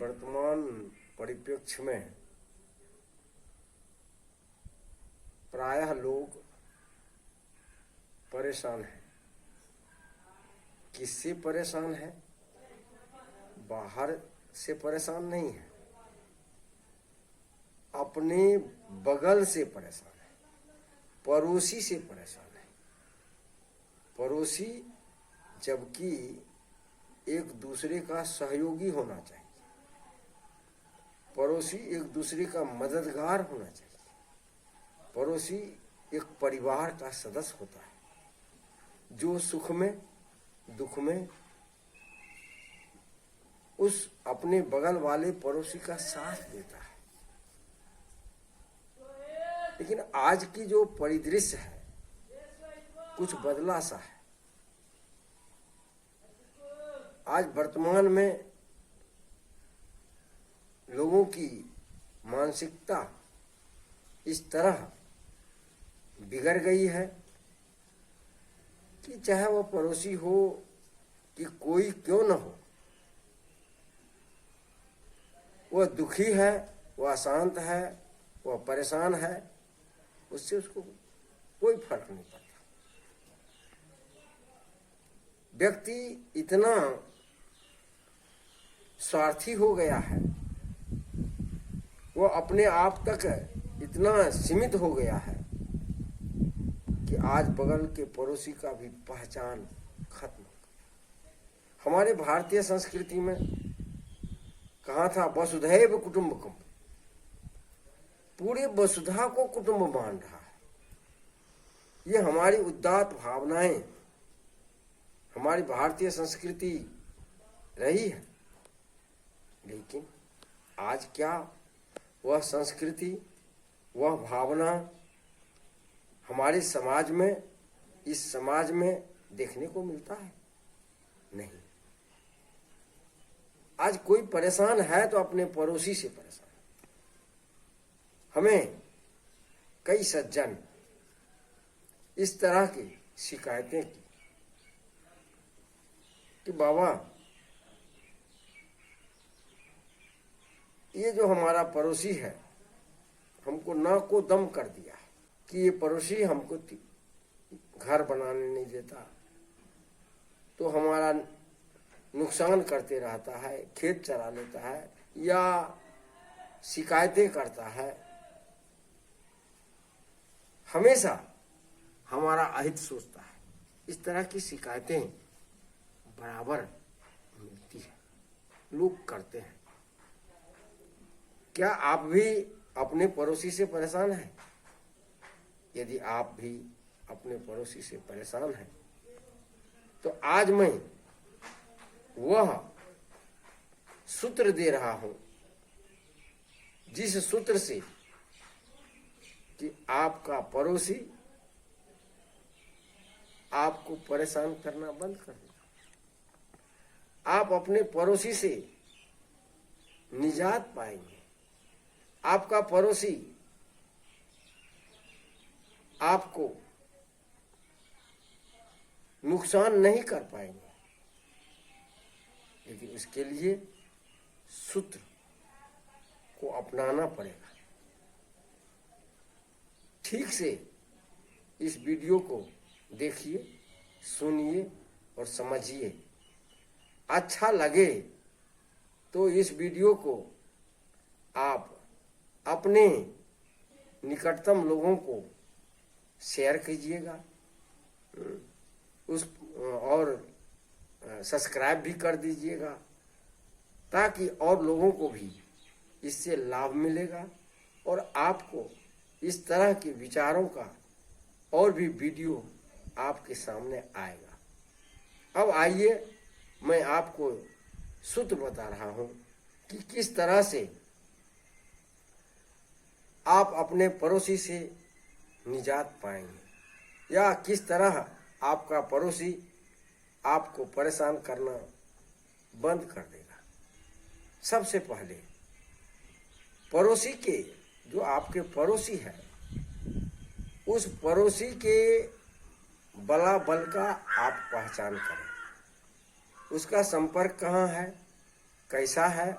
वर्तमान परिप्रेक्ष्य में प्रायः लोग परेशान हैं। किससे परेशान है? बाहर से परेशान नहीं है, अपने बगल से परेशान है, पड़ोसी से परेशान है। पड़ोसी जबकि एक दूसरे का सहयोगी होना चाहिए, पड़ोसी एक दूसरे का मददगार होना चाहिए, पड़ोसी एक परिवार का सदस्य होता है जो सुख में दुख में उस अपने बगल वाले पड़ोसी का साथ देता है। लेकिन आज की जो परिदृश्य है कुछ बदला सा है। आज वर्तमान में लोगों की मानसिकता इस तरह बिगड़ गई है कि चाहे वह पड़ोसी हो कि कोई क्यों न हो, वह दुखी है, वह अशांत है, वह परेशान है, उससे उसको कोई फर्क नहीं पड़ता। व्यक्ति इतना स्वार्थी हो गया है, वह अपने आप तक इतना सीमित हो गया है कि आज बगल के पड़ोसी का भी पहचान खत्म। हमारे भारतीय संस्कृति में कहा था वसुधैव कुटुंबकम, पूरे वसुधा को कुटुंब मान रहा है। ये हमारी उदात्त भावनाएं, हमारी भारतीय संस्कृति रही है। लेकिन आज क्या वह संस्कृति, वह भावना हमारे समाज में, इस समाज में देखने को मिलता है? नहीं। आज कोई परेशान है तो अपने पड़ोसी से परेशान। हमें कई सज्जन इस तरह की शिकायतें की कि बाबा ये जो हमारा पड़ोसी है हमको ना को दम कर दिया है कि ये पड़ोसी हमको घर बनाने नहीं देता, तो हमारा नुकसान करते रहता है, खेत चरा लेता है या शिकायतें करता है, हमेशा हमारा अहित सोचता है। इस तरह की शिकायतें बराबर मिलती है, लोग करते हैं। क्या आप भी अपने पड़ोसी से परेशान हैं? यदि आप भी अपने पड़ोसी से परेशान हैं तो आज मैं वह सूत्र दे रहा हूं जिस सूत्र से कि आपका पड़ोसी आपको परेशान करना बंद कर देगा। आप अपने पड़ोसी से निजात पाएंगे। आपका पड़ोसी आपको नुकसान नहीं कर पाएंगे। लेकिन इसके लिए सूत्र को अपनाना पड़ेगा। ठीक से इस वीडियो को देखिए, सुनिए और समझिए। अच्छा लगे तो इस वीडियो को आप अपने निकटतम लोगों को शेयर कीजिएगा और सब्सक्राइब भी कर दीजिएगा, ताकि और लोगों को भी इससे लाभ मिलेगा और आपको इस तरह के विचारों का और भी वीडियो आपके सामने आएगा। अब आइए मैं आपको सूत्र बता रहा हूं कि किस तरह से आप अपने पड़ोसी से निजात पाएंगे या किस तरह आपका पड़ोसी आपको परेशान करना बंद कर देगा। सबसे पहले पड़ोसी के, जो आपके पड़ोसी है, उस पड़ोसी के बला बल का आप पहचान करें। उसका संपर्क कहाँ है, कैसा है,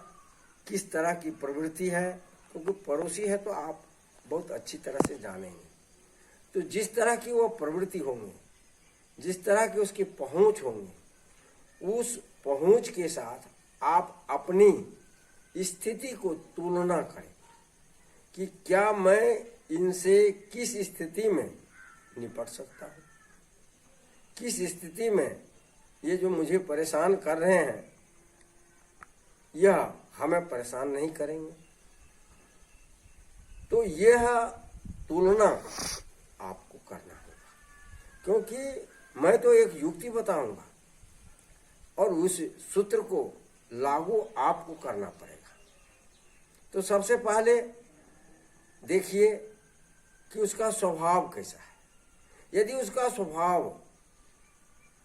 किस तरह की प्रवृत्ति है, क्योंकि पड़ोसी है तो आप बहुत अच्छी तरह से जानेंगे। तो जिस तरह की वो प्रवृत्ति होंगे, जिस तरह की उसकी पहुंच होंगी, उस पहुंच के साथ आप अपनी स्थिति को तुलना करें कि क्या मैं इनसे किस स्थिति में निपट सकता हूँ, किस स्थिति में ये जो मुझे परेशान कर रहे हैं यह हमें परेशान नहीं करेंगे। तो यह तुलना आपको करना होगा, क्योंकि मैं तो एक युक्ति बताऊंगा और उस सूत्र को लागू आपको करना पड़ेगा। तो सबसे पहले देखिए कि उसका स्वभाव कैसा है। यदि उसका स्वभाव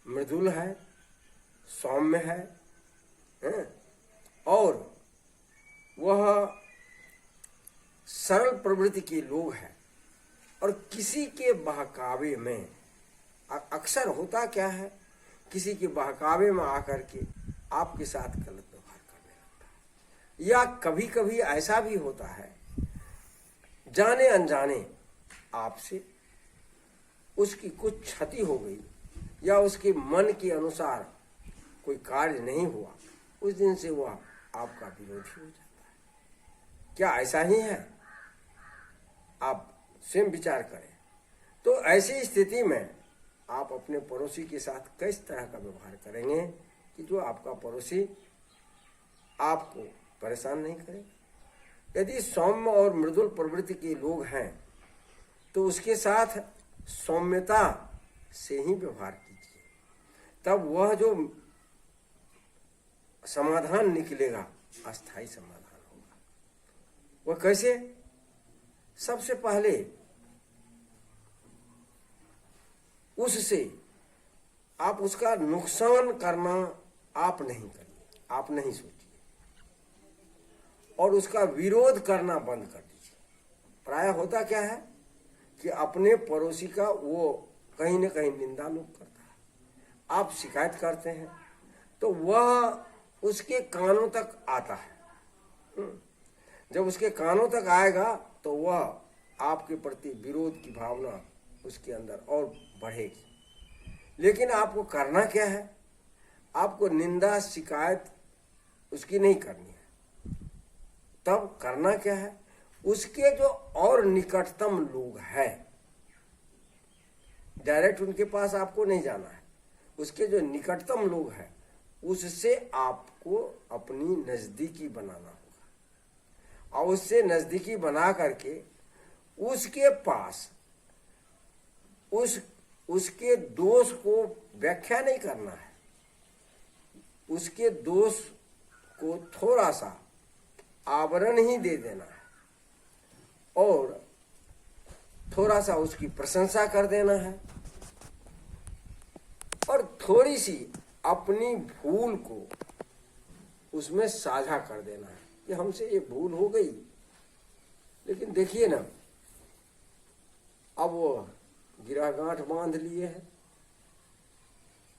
मृदुल है, सौम्य है और वह सरल प्रवृत्ति के लोग हैं और किसी के बहकावे में, अक्सर होता क्या है, किसी के बहकावे में आकर के आपके साथ गलत व्यवहार करने लगता है, या कभी कभी ऐसा भी होता है जाने अनजाने आपसे उसकी कुछ क्षति हो गई या उसके मन के अनुसार कोई कार्य नहीं हुआ, उस दिन से वह आपका विरोधी हो जाता है। क्या ऐसा ही है? आप स्वयं विचार करें। तो ऐसी स्थिति में आप अपने पड़ोसी के साथ किस तरह का व्यवहार करेंगे कि जो आपका पड़ोसी आपको परेशान नहीं करे। यदि सौम्य और मृदुल प्रवृत्ति के लोग हैं तो उसके साथ सौम्यता से ही व्यवहार कीजिए, तब वह जो समाधान निकलेगा अस्थायी समाधान होगा। वह कैसे? सबसे पहले उससे आप उसका नुकसान करना आप नहीं करिए, आप नहीं सोचिए और उसका विरोध करना बंद कर दीजिए। प्रायः होता क्या है कि अपने पड़ोसी का वो कहीं न कहीं निंदा लोग करता है, आप शिकायत करते हैं तो वह उसके कानों तक आता है। जब उसके कानों तक आएगा तो वह आपके प्रति विरोध की भावना उसके अंदर और बढ़ेगी। लेकिन आपको करना क्या है? आपको निंदा शिकायत उसकी नहीं करनी है। तब करना क्या है? उसके जो और निकटतम लोग हैं, डायरेक्ट उनके पास आपको नहीं जाना है, उसके जो निकटतम लोग हैं उससे आपको अपनी नजदीकी बनाना होगा और उससे नजदीकी बना करके उसके पास उसके दोष को व्याख्या नहीं करना है, उसके दोष को थोड़ा सा आवरण ही दे देना है और थोड़ा सा उसकी प्रशंसा कर देना है और थोड़ी सी अपनी भूल को उसमें साझा कर देना है कि हमसे ये भूल हो गई, लेकिन देखिए ना अब वो गिरा गांठ बांध लिए हैं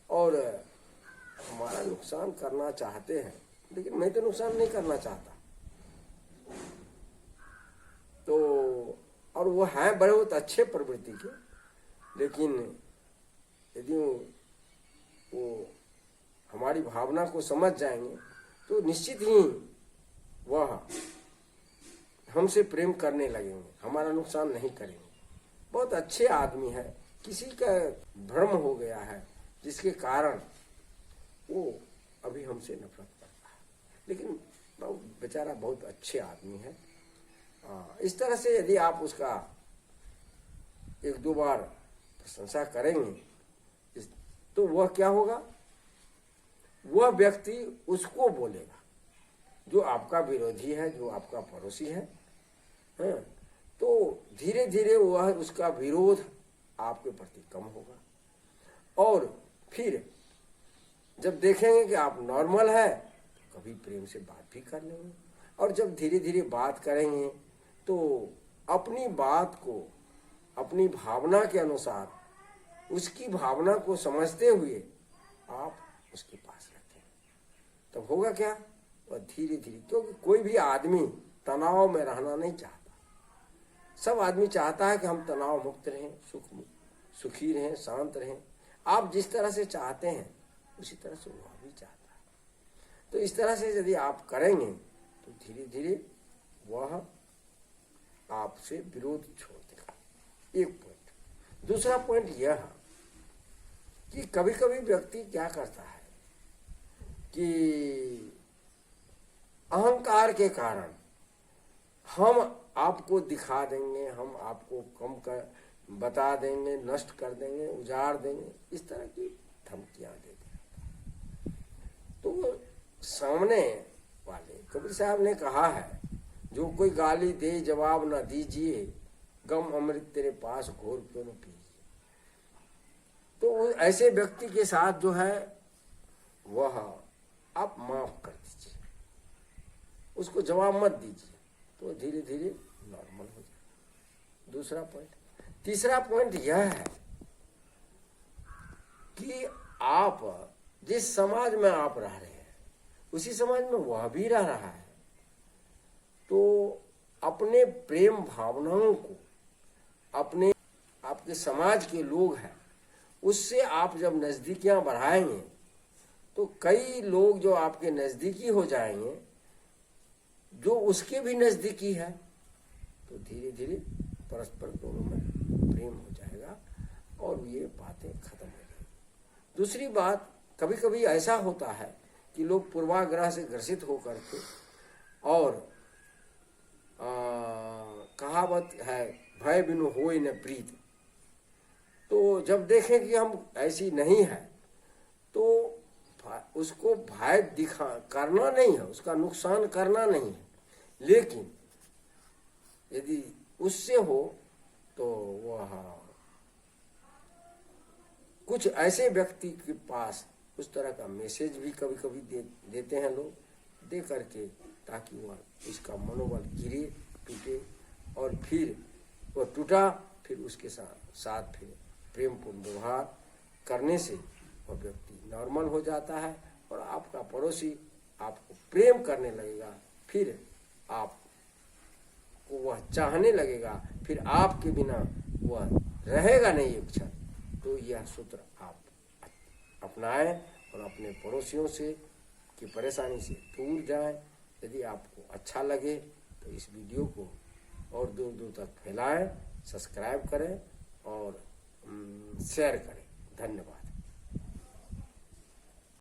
और हमारा नुकसान करना चाहते हैं, लेकिन मैं तो नुकसान नहीं करना चाहता। तो और वो हैं बड़े बहुत अच्छे प्रवृत्ति के, लेकिन यदि वो हमारी भावना को समझ जाएंगे तो निश्चित ही वह हमसे प्रेम करने लगेंगे, हमारा नुकसान नहीं करेंगे। बहुत अच्छे आदमी है, किसी का भ्रम हो गया है जिसके कारण वो अभी हमसे नफरत करता है, लेकिन बेचारा बहुत अच्छे आदमी है। इस तरह से यदि आप उसका एक दो बार प्रशंसा करेंगे तो वह क्या होगा, वह व्यक्ति उसको बोलेगा जो आपका विरोधी है, जो आपका पड़ोसी है, तो धीरे धीरे वह उसका विरोध आपके प्रति कम होगा और फिर जब देखेंगे कि आप नॉर्मल है तो कभी प्रेम से बात भी कर लेंगे और जब धीरे धीरे बात करेंगे तो अपनी बात को अपनी भावना के अनुसार उसकी भावना को समझते हुए आप उसके पास रहते हैं। तब होगा क्या और धीरे धीरे, क्योंकि कोई भी आदमी तनाव में रहना नहीं चाहता। सब आदमी चाहता है कि हम तनाव मुक्त रहें, सुखी रहें, शांत रहें। आप जिस तरह से चाहते हैं उसी तरह से वह भी चाहता है। तो इस तरह से यदि आप करेंगे तो धीरे धीरे वह आपसे विरोध छोड़ देगा। एक पॉइंट। दूसरा पॉइंट यह कि कभी कभी व्यक्ति क्या करता है कि अहंकार के कारण हम आपको दिखा देंगे, हम आपको कम कर बता देंगे, नष्ट कर देंगे, उजाड़ देंगे, इस तरह की धमकियां देते हैं। तो सामने वाले कबीर साहब ने कहा है, जो कोई गाली दे जवाब न दीजिए, गम अमृत तेरे पास घोर क्यों न पीजिए। तो ऐसे व्यक्ति के साथ जो है वह आप माफ कर दीजिए, उसको जवाब मत दीजिए, तो धीरे धीरे नॉर्मल हो जाए। दूसरा पॉइंट। तीसरा पॉइंट यह है कि आप जिस समाज में आप रह रहे हैं उसी समाज में वह भी रह रहा है, तो अपने प्रेम भावनाओं को अपने आपके समाज के लोग हैं उससे आप जब नजदीकियां बढ़ाएंगे तो कई लोग जो आपके नजदीकी हो जाएंगे जो उसके भी नजदीकी है, तो धीरे धीरे परस्पर दोनों में प्रेम हो जाएगा और ये बातें खत्म हो जाएगी। दूसरी बात, कभी कभी ऐसा होता है कि लोग पूर्वाग्रह से ग्रसित होकर के, और कहावत है भय बिनु होय न प्रीत, तो जब देखें कि हम ऐसी नहीं है तो उसको भय दिखा करना नहीं है, उसका नुकसान करना नहीं है, लेकिन यदि उससे हो तो वह कुछ ऐसे व्यक्ति के पास उस तरह का मैसेज भी कभी कभी देते हैं लोग, दे करके, ताकि वह उसका मनोबल गिरे, टूटे, और फिर वह टूटा, फिर उसके साथ फिर प्रेमपूर्ण व्यवहार करने से वह व्यक्ति नॉर्मल हो जाता है और आपका पड़ोसी आपको प्रेम करने लगेगा, फिर आपको वह चाहने लगेगा, फिर आपके बिना वह रहेगा नहीं एक क्षण। तो यह सूत्र आप अपनाएं और अपने पड़ोसियों से की परेशानी से दूर जाएं। यदि आपको अच्छा लगे तो इस वीडियो को और दूर दूर तक फैलाएं, सब्सक्राइब करें और शेयर करें। धन्यवाद।